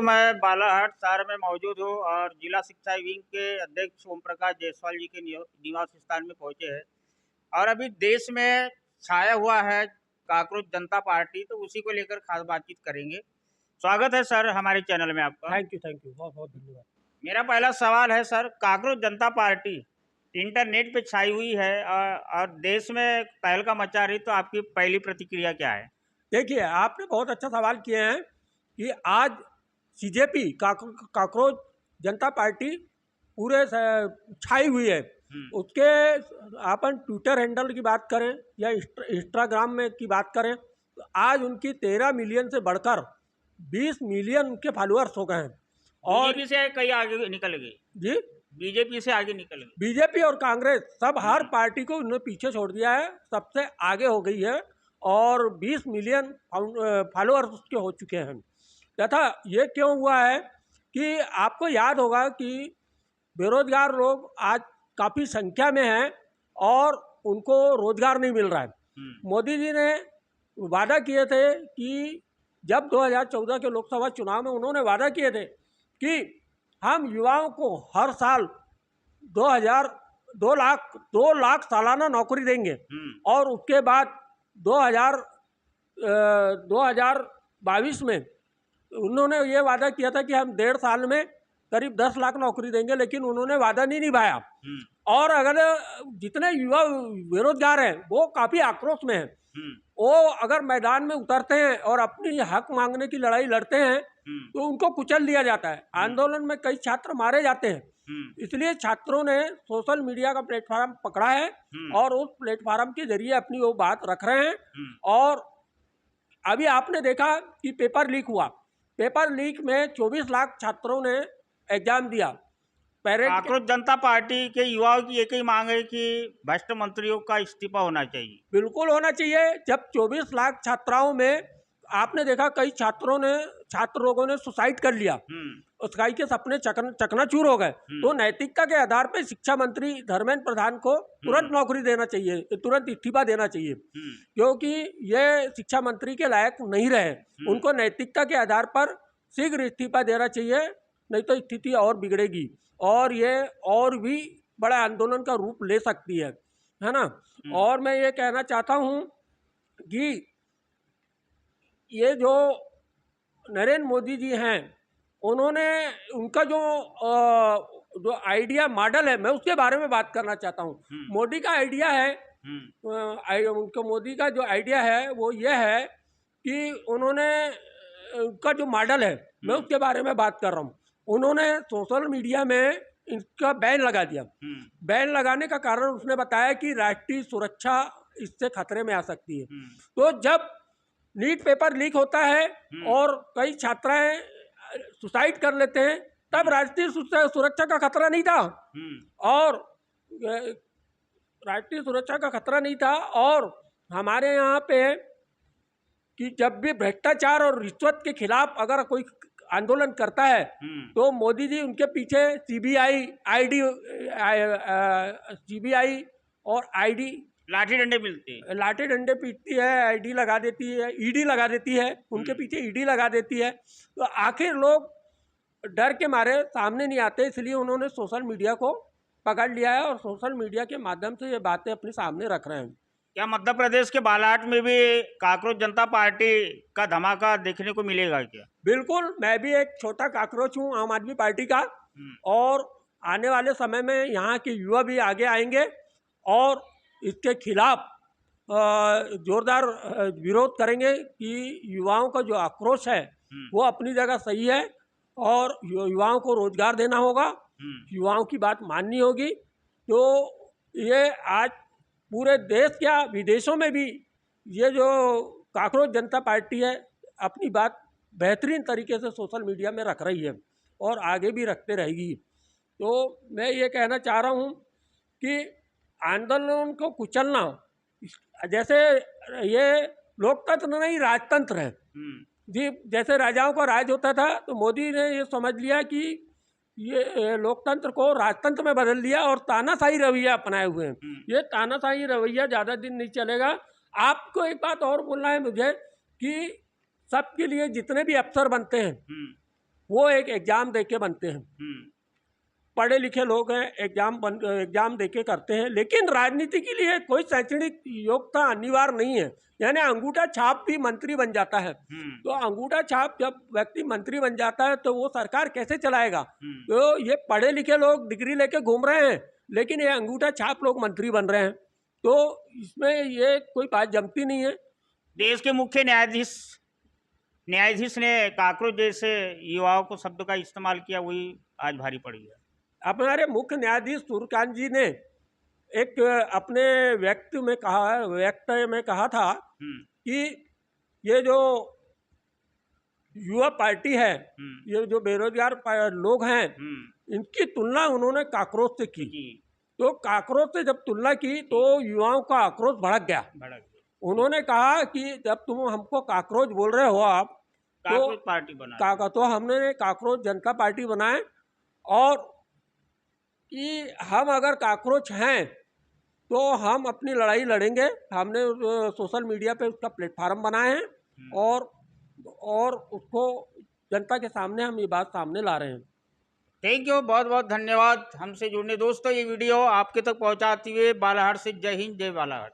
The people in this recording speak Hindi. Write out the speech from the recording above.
मैं बालाहाट शहर में मौजूद हूँ और जिला शिक्षा विंग के अध्यक्ष ओम प्रकाश जायसवाल जी के निवास स्थान में पहुंचे हैं। और अभी देश में छाया हुआ है काकरोच जनता पार्टी, तो उसी को लेकर खास बातचीत करेंगे। स्वागत है सर हमारे चैनल में आपका। थैंक यू बहुत बहुत धन्यवाद। मेरा पहला सवाल है सर, काकरोच जनता पार्टी इंटरनेट पे छाई हुई है और देश में तहलका मचा रही, तो आपकी पहली प्रतिक्रिया क्या है? देखिए, आपने बहुत अच्छा सवाल किए हैं कि आज सीजेपी काकरोच जनता पार्टी पूरे छाई हुई है। उसके अपन ट्विटर हैंडल की बात करें या इंस्टाग्राम में की बात करें तो आज उनकी 13 मिलियन से बढ़कर 20 मिलियन उनके फॉलोअर्स हो गए हैं। और बीजेपी से कई आगे निकल गई जी, बीजेपी से आगे निकल गई। बीजेपी और कांग्रेस सब हर पार्टी को उन्होंने पीछे छोड़ दिया है, सबसे आगे हो गई है और 20 मिलियन फॉलोअर्स उसके हो चुके हैं। तथा ये क्यों हुआ है कि आपको याद होगा कि बेरोजगार लोग आज काफ़ी संख्या में हैं और उनको रोजगार नहीं मिल रहा है। मोदी जी ने वादा किए थे कि जब 2014 के लोकसभा चुनाव में उन्होंने वादा किए थे कि हम युवाओं को हर साल 2 लाख सालाना नौकरी देंगे और उसके बाद 2022 में उन्होंने ये वादा किया था कि हम 1.5 साल में करीब 10 लाख नौकरी देंगे, लेकिन उन्होंने वादा नहीं निभाया। और अगर जितने युवा बेरोजगार हैं वो काफ़ी आक्रोश में हैं। वो अगर मैदान में उतरते हैं और अपनी हक मांगने की लड़ाई लड़ते हैं तो उनको कुचल दिया जाता है। आंदोलन में कई छात्र मारे जाते हैं। इसलिए छात्रों ने सोशल मीडिया का प्लेटफॉर्म पकड़ा है और उस प्लेटफॉर्म के जरिए अपनी वो बात रख रहे हैं। और अभी आपने देखा कि पेपर लीक हुआ। पेपर लीक में 24 लाख छात्रों ने एग्जाम दिया। काकरोच जनता पार्टी के युवाओं की एक ही मांग है कि भ्रष्ट मंत्रियों का इस्तीफा होना चाहिए। बिल्कुल होना चाहिए। जब 24 लाख छात्राओं में आपने देखा कई छात्र लोगों ने सुसाइड कर लिया, उसकाई के सपने चकनाचूर हो गए, तो नैतिकता के आधार पर शिक्षा मंत्री धर्मेंद्र प्रधान को तुरंत नौकरी देना चाहिए, तुरंत इस्तीफा देना चाहिए, क्योंकि ये शिक्षा मंत्री के लायक नहीं रहे। उनको नैतिकता के आधार पर शीघ्र इस्तीफा देना चाहिए, नहीं तो स्थिति और बिगड़ेगी और ये और भी बड़ा आंदोलन का रूप ले सकती है ना। और मैं ये कहना चाहता हूँ कि ये जो नरेंद्र मोदी जी हैं, उन्होंने उनका जो आइडिया मॉडल है, मैं उसके बारे में बात करना चाहता हूँ। मोदी का आइडिया है, मोदी का जो आइडिया है वो ये है कि उन्होंने उनका जो मॉडल है मैं उसके बारे में बात कर रहा हूँ। उन्होंने सोशल मीडिया में इसका बैन लगा दिया। बैन लगाने का कारण उसने बताया कि राष्ट्रीय सुरक्षा इससे खतरे में आ सकती है। तो जब नीट पेपर लीक होता है और कई छात्राएं सुसाइड कर लेते हैं, तब राष्ट्रीय सुरक्षा का खतरा नहीं था और राष्ट्रीय सुरक्षा का खतरा नहीं था। और हमारे यहाँ पे कि जब भी भ्रष्टाचार और रिश्वत के खिलाफ अगर कोई आंदोलन करता है तो मोदी जी उनके पीछे सीबीआई और आईडी लाठी डंडे पीटती है, आईडी लगा देती है, ईडी लगा देती है, उनके पीछे ईडी लगा देती है। तो आखिर लोग डर के मारे सामने नहीं आते, इसलिए उन्होंने सोशल मीडिया को पकड़ लिया है और सोशल मीडिया के माध्यम से ये बातें अपने सामने रख रहे हैं। क्या मध्य प्रदेश के बालाहाट में भी काकरोच जनता पार्टी का धमाका देखने को मिलेगा क्या? बिल्कुल, मैं भी एक छोटा काकरोच हूँ आम आदमी पार्टी का, और आने वाले समय में यहाँ के युवा भी आगे आएंगे और इसके खिलाफ जोरदार विरोध करेंगे कि युवाओं का जो आक्रोश है वो अपनी जगह सही है और युवाओं को रोजगार देना होगा, युवाओं की बात माननी होगी। तो ये आज पूरे देश क्या विदेशों में भी ये जो काकरोच जनता पार्टी है अपनी बात बेहतरीन तरीके से सोशल मीडिया में रख रही है और आगे भी रखते रहेगी। तो मैं ये कहना चाह रहा हूँ कि आंदोलन को कुचलना, जैसे ये लोकतंत्र नहीं राजतंत्र है जी। जैसे राजाओं का राज होता था तो मोदी ने ये समझ लिया कि ये लोकतंत्र को राजतंत्र में बदल दिया और तानाशाही रवैया अपनाए हुए हैं। ये तानाशाही रवैया ज़्यादा दिन नहीं चलेगा। आपको एक बात और बोलना है मुझे कि सबके लिए जितने भी अफसर बनते हैं वो एक एग्जाम दे के बनते हैं। हम्म, पढ़े लिखे लोग हैं, एग्जाम दे के करते हैं, लेकिन राजनीति के लिए कोई शैक्षणिक योग्यता अनिवार्य नहीं है। यानी अंगूठा छाप भी मंत्री बन जाता है। तो अंगूठा छाप जब व्यक्ति मंत्री बन जाता है तो वो सरकार कैसे चलाएगा? तो ये पढ़े लिखे लोग डिग्री लेके घूम रहे हैं, लेकिन ये अंगूठा छाप लोग मंत्री बन रहे हैं, तो इसमें ये कोई बात जमती नहीं है। देश के मुख्य न्यायाधीश ने काकरोच जैसे युवाओं को शब्द का इस्तेमाल किया, वही आज भारी पड़ी है। हमारे मुख्य न्यायाधीश सूर्यकांत जी ने एक अपने वक्तव्य में कहा था कि ये जो युवा पार्टी है, ये जो बेरोजगार लोग हैं, इनकी तुलना उन्होंने काकरोच से की। तो काकरोच से जब तुलना की तो युवाओं का आक्रोश भड़क गया। उन्होंने कहा कि जब तुम हमको काकरोच बोल रहे हो, आप काकरोच पार्टी बना, तो हमने काकरोच जनता पार्टी बनाए, और कि हम अगर काकरोच हैं तो हम अपनी लड़ाई लड़ेंगे। हमने सोशल मीडिया पे उसका प्लेटफार्म बनाए हैं, और उसको जनता के सामने हम ये बात सामने ला रहे हैं। थैंक यू, बहुत बहुत धन्यवाद हमसे जुड़ने। दोस्तों, ये वीडियो आपके तक पहुंचाते हुए बालाघाट से जय हिंद, जय बालाघाट।